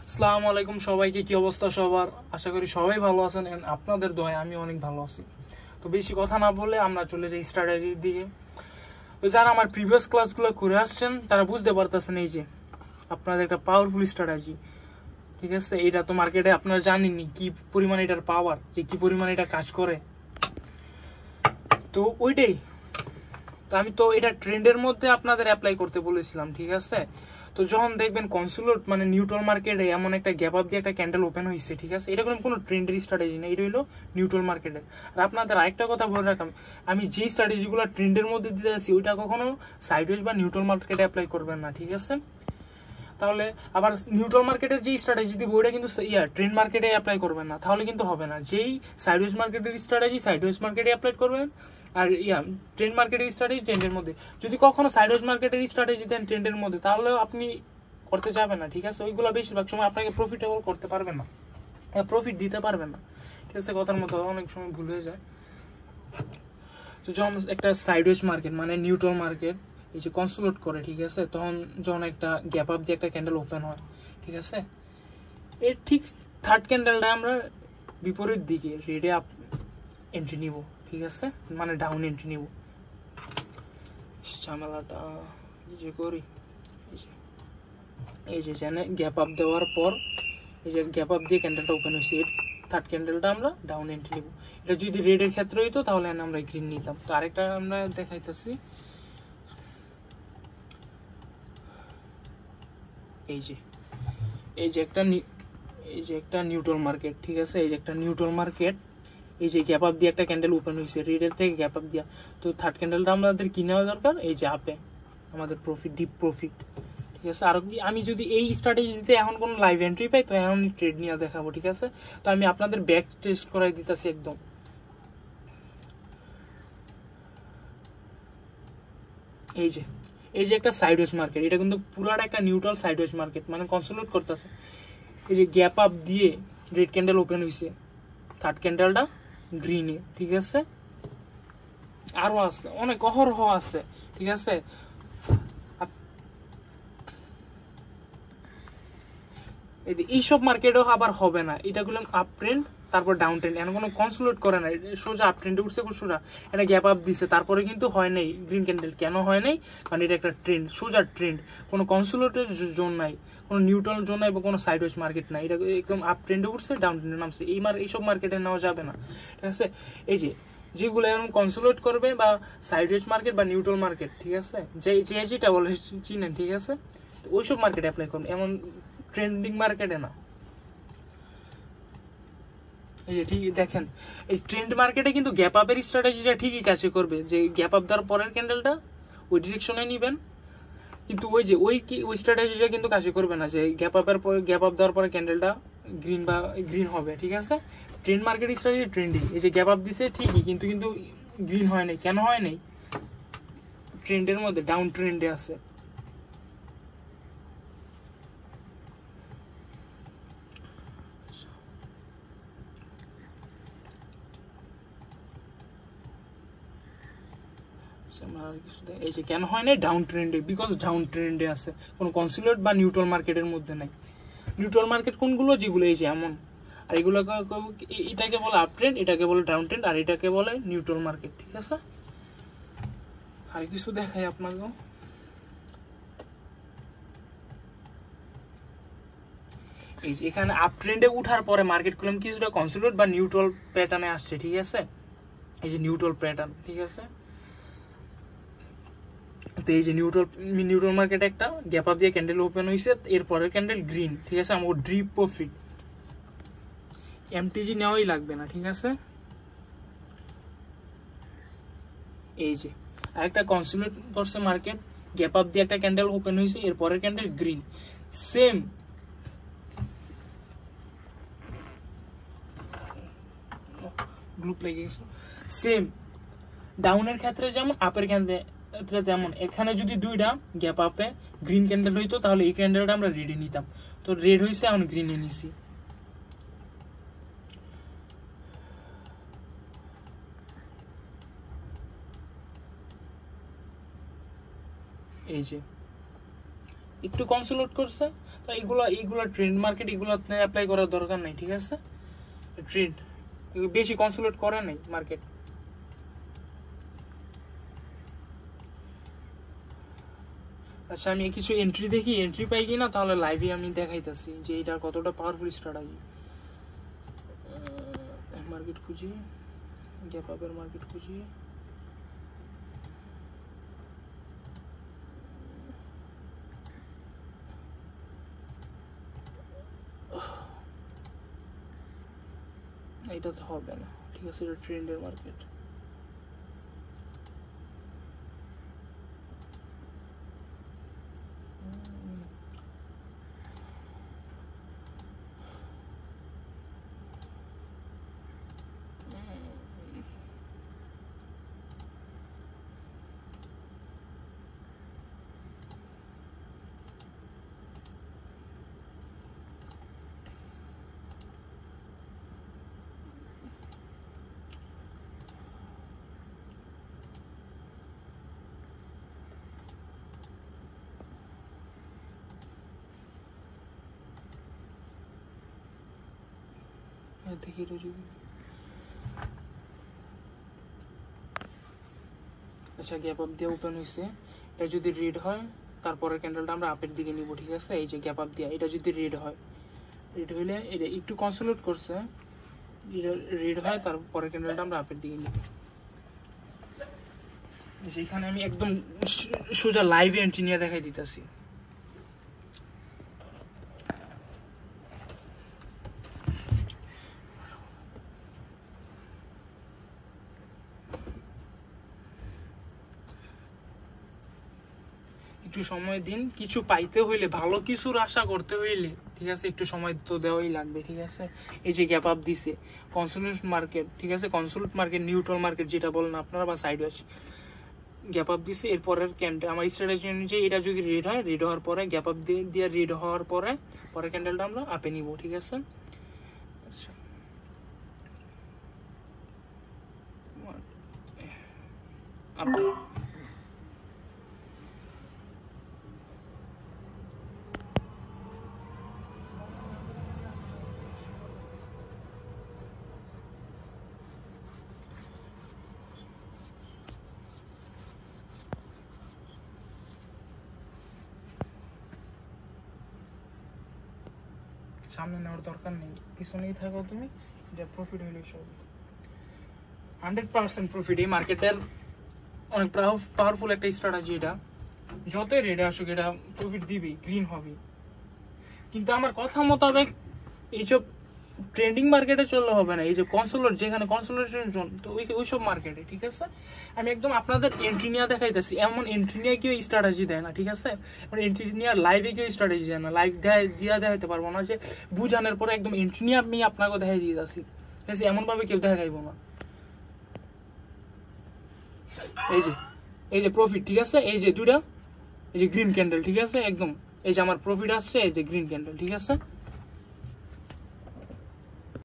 আসসালামু আলাইকুম সবাইকে, কি অবস্থা সবার? আশা করি সবাই ভালো আছেন। আপনাদের দয়ায় আমি অনেক ভালো আছি। তো বেশি কথা না বলে আমরা চলে যাই স্ট্র্যাটেজির দিকে। তো যারা আমার প্রিভিয়াস ক্লাসগুলো করে আসছেন তারা বুঝতে পারতেছেন এই যে আপনাদের একটা পাওয়ারফুল স্ট্র্যাটেজি, ঠিক আছে? এটা তো মার্কেটে আপনারা জানেননি কি পরিমাণ এটার পাওয়ার, যে কি পরিমাণ এটা কাজ করে। তো ওইটাই তো আমি তো এটা ট্রেন্ডের মধ্যে আপনাদের অ্যাপ্লাই করতে বলেছিলাম, ঠিক আছে? তো যখন দেখবেন কনসোলেট মানে নিউট্রাল মার্কেটে এমন একটা গ্যাপ আপ দিয়ে একটা ক্যান্ডেল ওপেন হয়েছে, ঠিক আছে, এটা কোনো ট্রেন্ডের স্ট্র্যাটেজি না, এটা হলো নিউট্রাল মার্কেটের। আর আপনাদের আরেকটা কথা বলে রাখলাম, আমি যে স্ট্র্যাটেজিগুলো ট্রেন্ডের মধ্যে দিতে আসি ওইটা কখনো সাইডওয়েজ বা নিউট্রাল মার্কেটে অ্যাপ্লাই করবেন না, ঠিক আছে? তাহলে আবার নিউট্রাল মার্কেটের যে স্ট্র্যাটেজি দিব ওইটা কিন্তু ট্রেন্ড মার্কেটে অ্যাপ্লাই করবেন না, তাহলে কিন্তু হবে না। যেই সাইডওয়েজ মার্কেটের স্ট্র্যাটেজি সাইডওয়েজ মার্কেটে অ্যাপ্লাই করবেন, আর ট্রেন্ড মার্কেটের স্ট্র্যাটেজি ট্রেন্ডের মধ্যে। যদি কখনো সাইডওয়েজ মার্কেটের স্ট্র্যাটেজি দেন ট্রেন্ডের মধ্যে, তাহলেও আপনি করতে যাবেন না, ঠিক আছে? ওইগুলো বেশিরভাগ সময় আপনাকে প্রফিটেবল করতে পারবেন না, প্রফিট দিতে পারবেন না, ঠিক আছে? কথার মতো অনেক সময় ভুল হয়ে যায়। তো যখন একটা সাইডওয়েজ মার্কেট মানে নিউট্রাল মার্কেট এই যে কনসোলেট করে, ঠিক আছে, তখন যখন একটা গ্যাপ আপ দিয়ে একটা ক্যান্ডেল ওপেন হয়, ঠিক আছে, এর ঠিক থার্ড ক্যান্ডেলটা আমরা বিপরীত দিকে রেডে আপ এন্ট্রি নিব, ঠিক আছে, মানে ডাউন এন্ট্রি নিব। ঝামেলাটা যে করি এই যে জানে গ্যাপ আপ দেওয়ার পর এই যে গ্যাপ আপ দিয়ে ক্যান্ডেলটা ওপেন হয়েছে, এর থার্ড ক্যান্ডেলটা আমরা ডাউন এন্ট্রি নিব। এটা যদি রেডের ক্ষেত্রে হইতো তাহলে আমরা গ্রিন নিতাম। তো আরেকটা আমরা দেখাইতেছি, এই যে একটা নিউট্রাল মার্কেট, ঠিক আছে, এই যে একটা নিউট্রাল মার্কেট, এই যে গ্যাপ আপ দিয়ে একটা ক্যান্ডেল ওপেন হয়েছে রেডের থেকে গ্যাপ আপ দিয়া। তো থার্ড ক্যান্ডেলটা আমাদের কি নেওয়া দরকার? এই যে আপে আমাদের প্রফিট, ডিপ প্রফিট, ঠিক আছে? আর আমি যদি এই স্ট্র্যাটেজিতে এখন কোনো লাইভ এন্ট্রি পাই তো এখন ট্রেড নিয়ে দেখাবো, ঠিক আছে? তো আমি আপনাদের ব্যাক টেস্ট করাই দিতেছি একদম। এই যে একটা সাইডওয়েজ মার্কেট, এটা কিন্তু পুরাটা একটা নিউট্রাল সাইডওয়েজ মার্কেট, মানে কনসোলেট করতেছে। এই যে গ্যাপ আপ দিয়ে রেড ক্যান্ডেল ওপেন হয়েছে, থার্ড ক্যান্ডেলটা গ্রিনে, ঠিক আছে? আরো আছে অনেক, অহরহ আছে, ঠিক আছে? এইসব মার্কেটেও আবার হবে না, এটা গুলো আপ ট্রেন্ড তারপর ডাউন ট্রেন্ড, এখন কোনো কনসোলেট করে না, সোজা আপ ট্রেন্ডে উঠছে, সোজা এটা গ্যাপ আপ দিছে, তারপরে কিন্তু হয় নাই গ্রিন ক্যান্ডেল। কেন হয় নাই? কারণ এটা একটা ট্রেন্ড, সোজা ট্রেন্ড, কোনো কনসোলেটের জোন নাই, কোনো নিউট্রাল জোন নাই বা কোনো সাইডওয়েজ মার্কেট নাই, এটা একদম আপ ট্রেন্ডে উঠছে ডাউন ট্রেন্ডে নামছে। এইসব মার্কেটে নেওয়া যাবে না, ঠিক আছে? এই যে যেগুলো এখন কনসোলেট করবে বা সাইডওয়েজ মার্কেট বা নিউট্রাল মার্কেট, ঠিক আছে, যেটা বলে চিনেন, ঠিক আছে, ওইসব মার্কেটে অ্যাপ্লাই করুন, এমন ট্রেন্ডিং মার্কেটে না। এই যে ঠিক দেখেন, এই ট্রেন্ড মার্কেটে কিন্তু গ্যাপ আপের স্ট্র্যাটেজিটা ঠিকই কাজে করবে, যে গ্যাপ আপ দেওয়ার পরের ক্যান্ডেলটা ওই ডিরেকশনে নিবেন, কিন্তু ওই স্ট্র্যাটেজিটা কিন্তু কাজে করবে না, যে গ্যাপ আপ দেওয়ার পরে ক্যান্ডেলটা গ্রিন হবে, ঠিক আছে? ট্রেন্ড মার্কেট স্ট্র্যাটেজি ট্রেন্ডিং, এই যে গ্যাপ আপ দিছে ঠিকই, কিন্তু গ্রিন হয় নাই। কেন হয় নাই? ট্রেন্ডের মধ্যে ডাউন ট্রেন্ডে আছে। এই যে কেন হয় না? ডাউন ট্রেন্ডে, বিকজ ডাউন ট্রেন্ডে আছে, কোনো কনসোলেট বা নিউট্রাল মার্কেটের মধ্যে নাই। নিউট্রাল মার্কেট কোনগুলো? যেগুলো এই যে এমন, আর এগুলো এটাকে বলে আপ ট্রেন্ড, এটাকে বলে ডাউন ট্রেন্ড, আর এটাকে বলে নিউট্রাল মার্কেট, ঠিক আছে? আর কিছু দেখাই আপনাকে, এই যে এখানে আপ ট্রেন্ডে উঠার পরে মার্কেট করলাম কিছুটা কনসোলেট বা নিউট্রাল প্যাটার্নে আসছে, ঠিক আছে? এই যে নিউট্রাল প্যাটার্ন, ঠিক আছে? তো এই যে নিউট্রাল মার্কেটে একটা গ্যাপ আপ দিয়ে ক্যান্ডেল ওপেন হয়েছে, এরপরের ক্যান্ডেল গ্রিন, ঠিক আছে? আমার ড্রিপ প্রফিট, এমটিজি নেওয়াই লাগবে না, ঠিক আছে? এই যে আরেকটা কনসোলেট করছে মার্কেট, গ্যাপ আপ দিয়ে একটা ক্যান্ডেল ওপেন হয়েছে, এরপরের ক্যান্ডেল গ্রিন, সেম গ্রুপ লেগে গেছে, সেম ডাউনের ক্ষেত্রে যেমন আপের ক্ষেত্রে তেমন। এখানে যদি দুইটা গ্যাপ আপে গ্রিন ক্যান্ডেল হইতো তাহলে এই ক্যান্ডেলটা আমরা রেডে নিতাম, তো রেড হয়েছে, এখন গ্রিনে নিছি। এই একটু কনসোলিডেট করছে। তো এইগুলা ট্রেন্ড মার্কেট, এগুলো অ্যাপ্লাই করার দরকার নাই, ঠিক আছে? ট্রেন্ড বেশি কনসোলিডেট করে নাই মার্কেট। আচ্ছা আমি কিছু এন্ট্রি দেখি, এন্ট্রি পাই কিনা, তাহলে লাইভে আমি দেখাইতেছি যে এটা কতটা পাওয়ারফুল স্ট্র্যাটেজি। মার্কেট খুঁজি, গ্যাপ আপের মার্কেট খুঁজি। এটা তো হবে না, ঠিক আছে? এটা ট্রেন্ডের মার্কেট। দেখি এটা যদি, আচ্ছা গ্যাপ আপ দিয়ে ওপেন হয়েছে, এটা যদি রিড হয় তারপরের ক্যান্ডেলটা আমরা আপের দিকে নিব, ঠিক আছে? এই যে গ্যাপ আপ দিয়ে এটা যদি রিড হয়, রিড হইলে এটা একটু কনসোলিডেট করছে, রিড হয় তারপরের ক্যান্ডেলটা আমরা আপের দিকে নিব। যেখানে আমি একদম সোজা লাইভ এন্ট্রি নিয়ে দেখাই দিতেছি। একটু সময় দিন, কিছু পাইতে হইলে, ভালো কিছুর আশা করতে হইলে, ঠিক আছে, একটু সময় তো দেওয়াই লাগবে, ঠিক আছে? এই যে গ্যাপ আপ দিছে, কনসোলিডেট মার্কেট, ঠিক আছে? কনসোলিডেট মার্কেট, নিউট্রাল মার্কেট যেটা বলেন আপনারা, বা সাইড ওয়াচ, গ্যাপ আপ দিছে। এরপরের ক্যান্ডেল আমার স্ট্র্যাটেজি অনুযায়ী এটা যদি রিড হয়, রিড হওয়ার পরে গ্যাপ আপ দিয়ে রিড হওয়ার পরে পরের ক্যান্ডেলটা আমরা আপে নিব, ঠিক আছে? আচ্ছা আপে সামনে নেওয়ার দরকার নেই, পিছনেই থাকো তুমি, এটা প্রফিট হইলে সব 100% প্রফিট। এই মার্কেটের অনেক পাওয়ারফুল একটা স্ট্র্যাটেজি এটা, যতই রেডে আসুক এটা প্রফিট দিবেই, গ্রিন হবে। কিন্তু আমার কথা মোতাবেক এইসব ট্রেন্ডিং মার্কেটে চললে হবে না, এই যে কনসোলিডেট, যেখানে কনসোলিডেশন জোন, তো ওইসব মার্কেটে, ঠিক আছে? আমি একদম আপনাদের এন্ট্রি নিয়ে দেখাইতেছি। এমন এন্ট্রি নিয়ে কেউ স্ট্র্যাটেজি দেয় না, ঠিক আছে? এন্ট্রি নিয়ে লাইভে কেউ স্ট্র্যাটেজি দেয় না, লাইভ দিয়া দেখাইতে পারবো না যে বুঝানোর পরে একদম এন্ট্রি নিয়ে আমি আপনাকে দেখাই দিয়ে যাচ্ছি, ঠিক আছে? এমন ভাবে কেউ দেখাইবো না। এই যে প্রফিট, ঠিক আছে? এই যে দুইটা, এই যে গ্রিন ক্যান্ডেল, ঠিক আছে? একদম এই যে আমার প্রফিট আসছে, এই যে গ্রিন ক্যান্ডেল, ঠিক আছে?